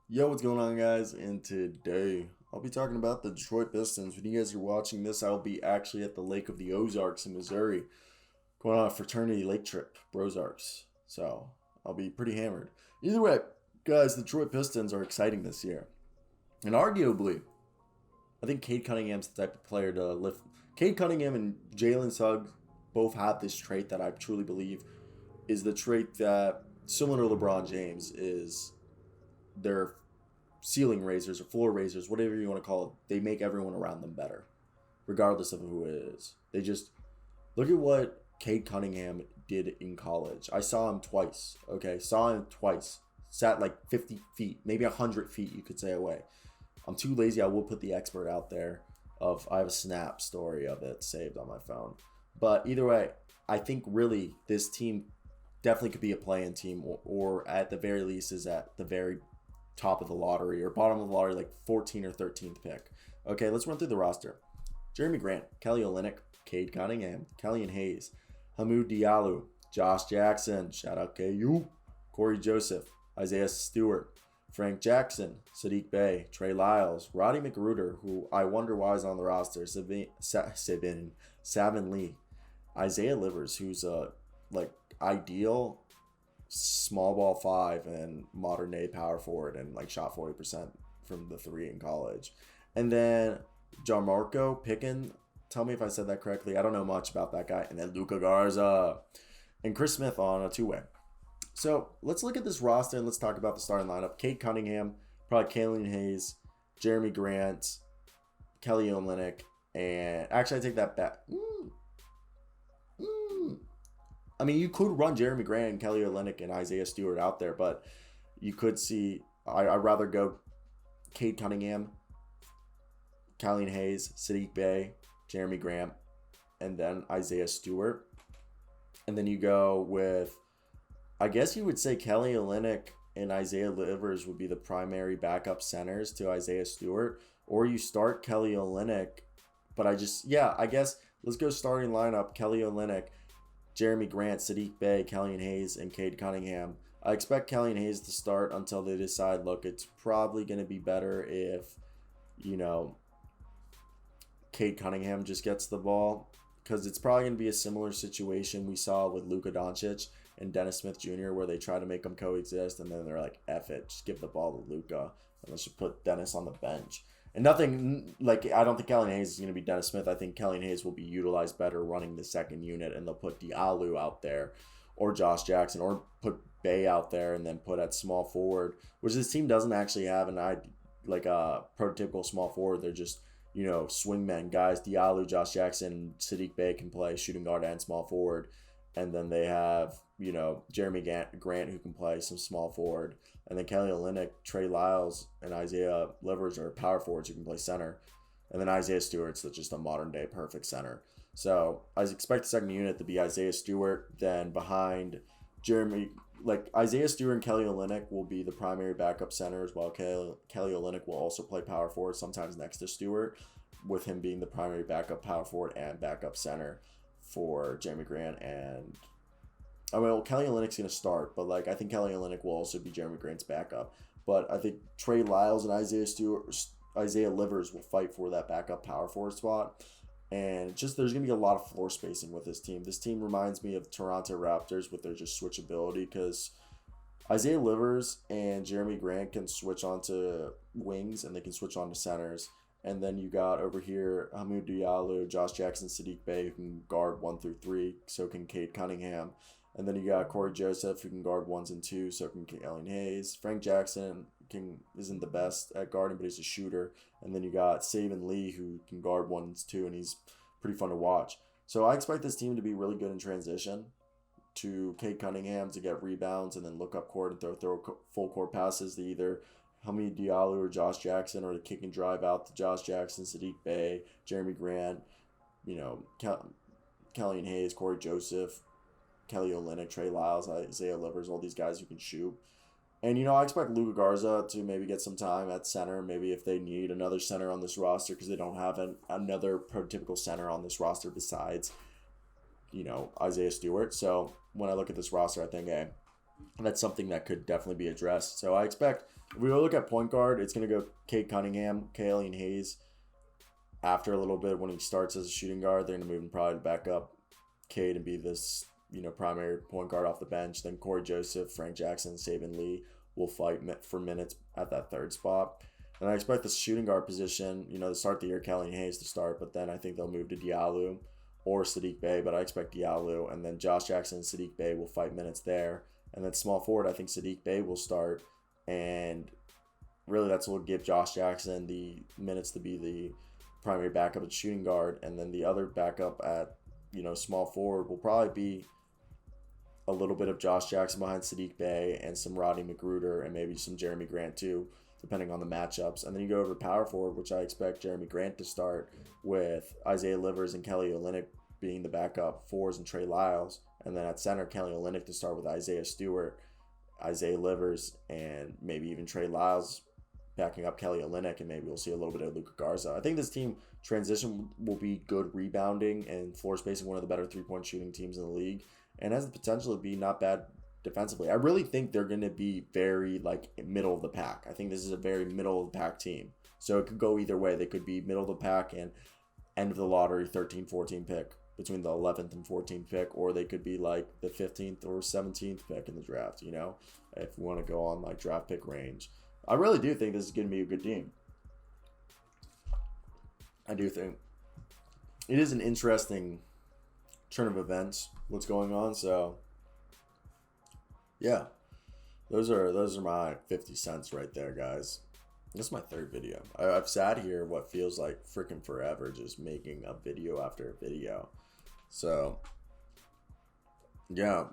Yo, what's going on, guys? And today I'll be talking about the Detroit Pistons. When you guys are watching this, I'll be actually at the Lake of the Ozarks in Missouri, going on a fraternity lake trip, Brozarks. So I'll be pretty hammered. Either way, guys, the Detroit Pistons are exciting this year, and arguably, I think Cade Cunningham's the type of player to lift. Cade Cunningham and Jalen Suggs both have this trait that I truly believe is the trait that, similar to LeBron James, is their ceiling raisers or floor raisers, whatever you want to call it. They make everyone around them better, regardless of who it is. They just look at what Cade Cunningham did in college. I saw him twice. Okay, saw him twice. Sat like 50 feet, maybe 100 feet, you could say, away. I'm too lazy. I will put the expert out there. I have a snap story of it saved on my phone. But either way, I think really this team definitely could be a play-in team, or at the very least is at the very top of the lottery or bottom of the lottery, like 14th or 13th pick. Okay, let's run through the roster. Jeremy Grant, Kelly Olynyk, Cade Cunningham, Kellyan Hayes, Hamid Diallo, Josh Jackson, shout out KU, Corey Joseph, Isaiah Stewart, Frank Jackson, Sadiq Bey, Trey Lyles, Roddy McGruder, who I wonder why is on the roster, Savin Lee, Isaiah Livers, who's a like ideal small ball five and modern day power forward and like shot 40% from the three in college. And then Jarmarco Picken, tell me if I said that correctly. I don't know much about that guy. And then Luca Garza and Chris Smith on a two-way. So let's look at this roster and let's talk about the starting lineup. Cade Cunningham, probably Kellyan Hayes, Jeremy Grant, Kelly Olynyk, and actually I take that back. I mean, you could run Jeremy Grant and Kelly Olynyk and Isaiah Stewart out there, but you could see I'd rather go Cade Cunningham, Kellyan Hayes, Sadiq Bey, Jeremy Grant, and then Isaiah Stewart. And then you go with, I guess you would say Kelly Olynyk and Isaiah Livers would be the primary backup centers to Isaiah Stewart. Or you start Kelly Olynyk, but I guess let's go starting lineup, Kelly Olynyk, Jeremy Grant, Sadiq Bey, Kellyan Hayes, and Cade Cunningham. I expect Kellyan Hayes to start until they decide, look, it's probably going to be better if, Cade Cunningham just gets the ball. Because it's probably going to be a similar situation we saw with Luka Doncic and Dennis Smith Jr., where they try to make them coexist, and then they're like, F it, just give the ball to Luka, and let's just put Dennis on the bench. And nothing, like, I don't think Kellyan Hayes is going to be Dennis Smith. I think Kellyan Hayes will be utilized better running the second unit, and they'll put Diallo out there, or Josh Jackson, or put Bey out there, and then put at small forward, which this team doesn't actually have like a prototypical small forward. They're just, swingmen guys. Diallo, Josh Jackson, Sadiq Bey can play shooting guard and small forward. And then they have, Jeremy Grant who can play some small forward. And then Kelly Olynyk, Trey Lyles, and Isaiah Livers are power forwards who can play center. And then Isaiah Stewart's just a modern day perfect center. So I expect the second unit to be Isaiah Stewart. Then behind Isaiah Stewart and Kelly Olynyk will be the primary backup centers, while Kelly Olynyk will also play power forward, sometimes next to Stewart, with him being the primary backup power forward and backup center for Jeremy Grant. And Kelly Olynyk's going to start, but I think Kelly Olynyk will also be Jeremy Grant's backup. But I think Trey Lyles and Isaiah Livers will fight for that backup power forward spot. And just there's going to be a lot of floor spacing with this team. This team reminds me of Toronto Raptors with their just switchability, because Isaiah Livers and Jeremy Grant can switch onto wings and they can switch onto centers. And then you got over here Hamid Diallo, Josh Jackson, Sadiq Bey, who can guard 1 through 3, so can Cade Cunningham. And then you got Corey Joseph, who can guard 1s and 2, so can Kellyan Hayes. Frank Jackson isn't the best at guarding, but he's a shooter. And then you got Savin Lee, who can guard 1s, 2, and he's pretty fun to watch. So I expect this team to be really good in transition, to Cade Cunningham to get rebounds and then look up court and throw full court passes to either Hamid Diallo or Josh Jackson, or to kick and drive out to Josh Jackson, Sadiq Bey, Jeremy Grant, Kellyan Hayes, Corey Joseph, Kelly Olynyk, Trey Lyles, Isaiah Livers, all these guys who can shoot. And, I expect Luca Garza to maybe get some time at center, maybe if they need another center on this roster, because they don't have another prototypical center on this roster besides, Isaiah Stewart. So when I look at this roster, I think, hey, that's something that could definitely be addressed. So I expect, if we look at point guard, it's going to go Cade Cunningham, Killian Hayes. After a little bit, when he starts as a shooting guard, they're going to move him probably to back up Cade and be this, primary point guard off the bench. Then Corey Joseph, Frank Jackson, Saban Lee will fight for minutes at that third spot. And I expect the shooting guard position, to start the year, Killian Hayes to start, but then I think they'll move to Diallo or Sadiq Bey, but I expect Diallo, and then Josh Jackson and Sadiq Bey will fight minutes there. And then small forward, I think Sadiq Bey will start, and really that's what will give Josh Jackson the minutes to be the primary backup at shooting guard, and then the other backup at small forward will probably be a little bit of Josh Jackson behind Sadiq Bey and some Rodney Magruder and maybe some Jeremy Grant too, depending on the matchups. And then you go over to power forward, which I expect Jeremy Grant to start with Isaiah Livers and Kelly Olynyk being the backup fours and Trey Lyles, and then at center Kelly Olynyk to start with Isaiah Stewart, Isaiah Livers, and maybe even Trey Lyles backing up Kelly Olynyk, and maybe we'll see a little bit of Luka Garza. I think this team transition will be good rebounding and floor spacing, one of the better three-point shooting teams in the league, and has the potential to be not bad defensively. I really think they're going to be very middle of the pack. I think this is a very middle of the pack team. So it could go either way. They could be middle of the pack and end of the lottery 13-14 pick between the 11th and 14th pick, or they could be like the 15th or 17th pick in the draft, if you want to go on draft pick range. I really do think this is going to be a good team. I do think it is an interesting turn of events, what's going on. So, yeah, those are my 50 cents right there, guys. This is my third video. I've sat here what feels like freaking forever just making a video after a video. So, yeah,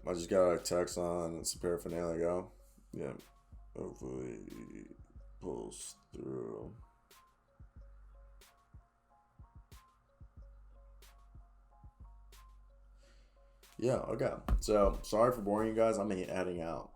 I just got a text on some paraphernalia go. Yeah. Hopefully pulls through. Yeah, okay. So, sorry for boring you guys. I'm heading out.